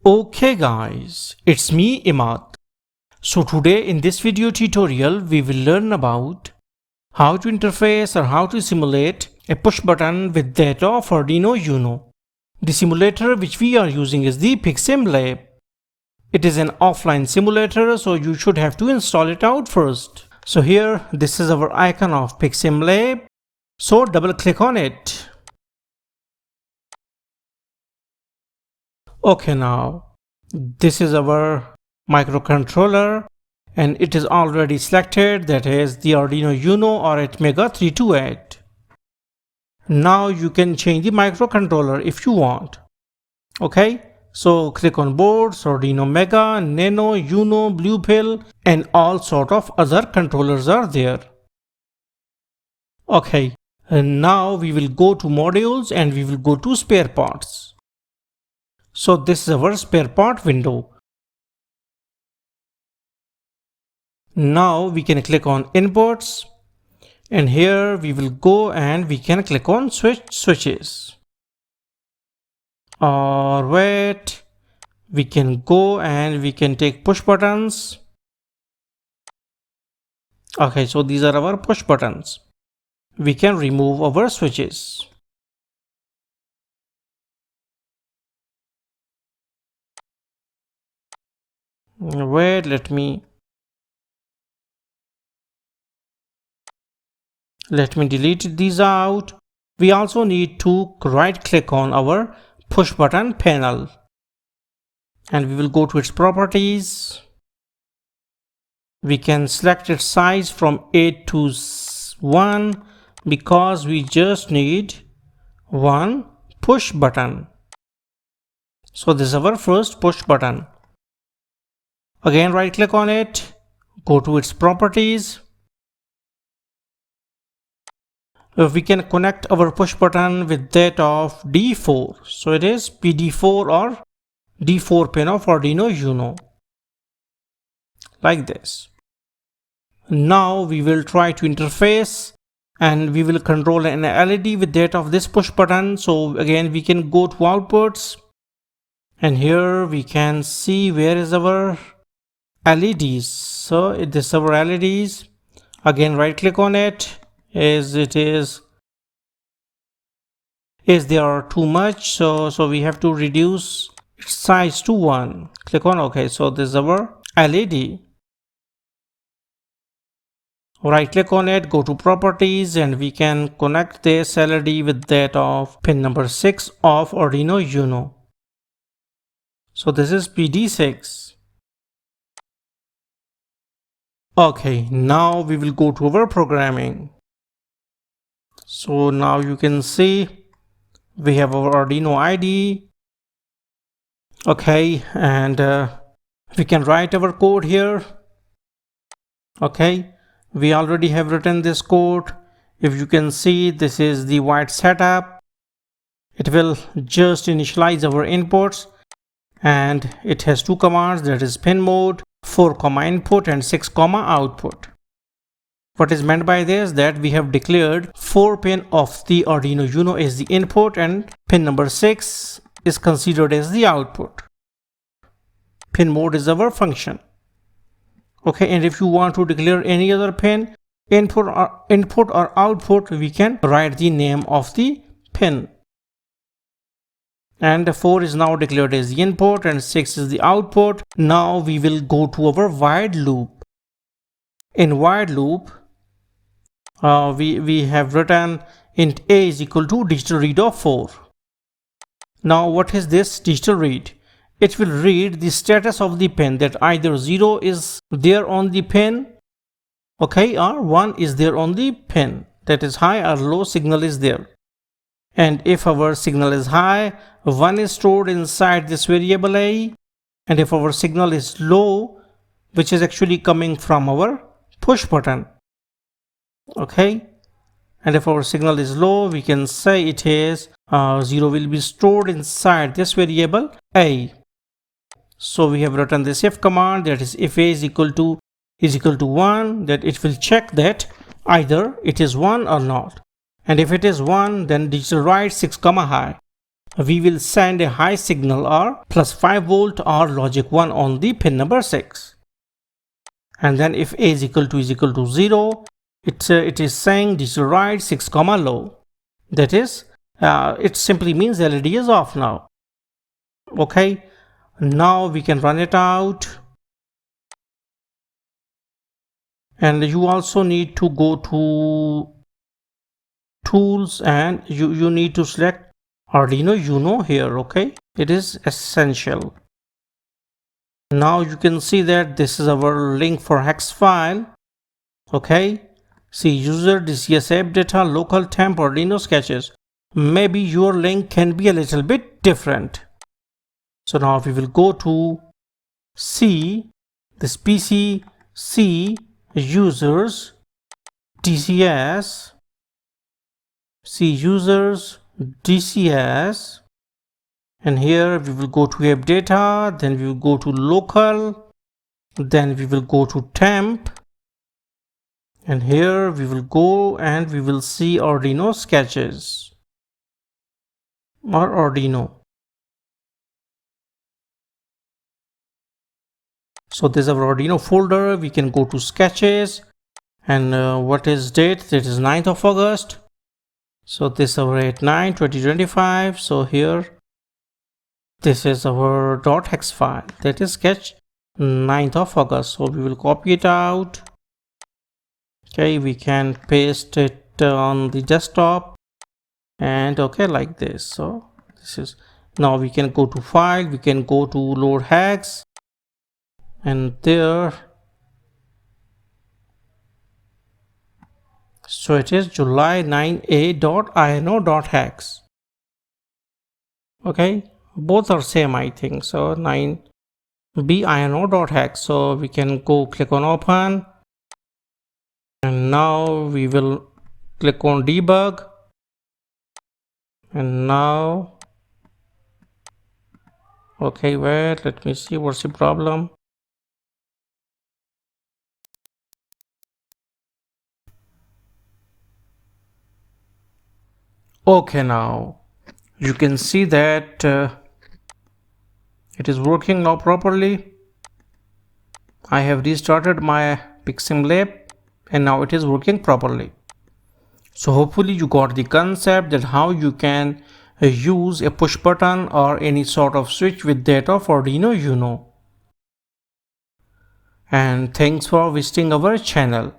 Okay guys, it's me Imad. So today in this video tutorial we will learn about how to interface or how to simulate a push button with that of Arduino Uno. The simulator which we are using is the picsimlab. It is an offline simulator, so you should have to install it out first. So here this is our icon of picsimlab. So double click on it. Okay, now this is our microcontroller and it is already selected, that is the Arduino Uno or Atmega 328. Now you can change the microcontroller if you want. Okay, so click on boards, Arduino Mega, Nano, Uno, Blue Pill, and all sort of other controllers are there. Okay, and now we will go to modules and we will go to spare parts. So this is our spare part window. Now we can click on inputs and here we will go and we can click on switches. Or wait, we can go and we can take push buttons. Okay, so these are our push buttons. We can remove our switches. Wait, let me delete these out. We also need to right click on our push button panel and we will go to its properties. We can select its size from 8 to 1 because we just need one push button. So this is our first push button. Again, right click on it, go to its properties. We can connect our push button with that of D4. So it is PD4 or D4 pin of Arduino Uno. Like this. Now we will try to interface and we will control an LED with that of this push button. So again, we can go to outputs and here we can see where is our LEDs. So this is our LEDs. Again, right click on it. As they are too much, so we have to reduce its size to 1. Click on OK. So this is our LED. Right click on it, go to properties and we can connect this LED with that of pin number 6 of Arduino Uno. So this is PD6. Okay, now we will go to our programming. So now you can see we have our Arduino IDE. Okay, and we can write our code here. Okay, we already have written this code. If you can see, this is the white setup. It will just initialize our inputs and it has two commands, that is pin mode, 4, input and 6, output. What is meant by this? That we have declared 4 pin of the Arduino Uno as the input and pin number 6 is considered as the output. Pin mode is our function. Okay, and if you want to declare any other pin, input or output, we can write the name of the pin. And 4 is now declared as the input and 6 is the output. Now we will go to our while loop. In while loop, we have written int a is equal to digital read of 4. Now what is this digital read? It will read the status of the pin, that either 0 is there on the pin, okay, or 1 is there on the pin, that is high or low signal is there. And if our signal is high, 1 is stored inside this variable a, and if our signal is low, which is actually coming from our push button, okay, and if our signal is low, we can say it is 0 will be stored inside this variable a. So we have written this if command, that is if a is equal to 1, that it will check that either it is 1 or not. And if it is 1, then digital write 6, high. we will send a high signal or plus 5 volt or logic 1 on the pin number 6. And then if A is equal to 0, it is saying digital write 6 comma low. That is, it simply means LED is off now. Okay, now we can run it out. And you also need to go to tools and you need to select Arduino Uno here. Okay, it is essential. Now you can see that this is our link for hex file. Okay, see user DCS app data local temp Arduino sketches. Maybe your link can be a little bit different. So now we will go to C, this PC C users DCS, C users DCS, and here we will go to app data, then we will go to local, then we will go to temp, and here we will go and we will see Arduino sketches or Arduino. So this is our Arduino folder. We can go to sketches, and what is date? It is 9th of August. So this is our 8/9/2025. So here this is our .hex file, that is sketch 9th of August. So we will copy it out. Okay, we can paste it on the desktop, and okay, like this. So this is, now we can go to file, we can go to load hex, and there, so it is July 9a.ino.hex. okay, both are same I think. So 9b.ino.hex. so we can go click on open, and now we will click on debug, and now okay, wait, let me see what's the problem. Okay, now you can see that it is working now properly. I have restarted my picsimlab and now it is working properly. So hopefully you got the concept that how you can use a push button or any sort of switch with that of Arduino Uno. And thanks for visiting our channel.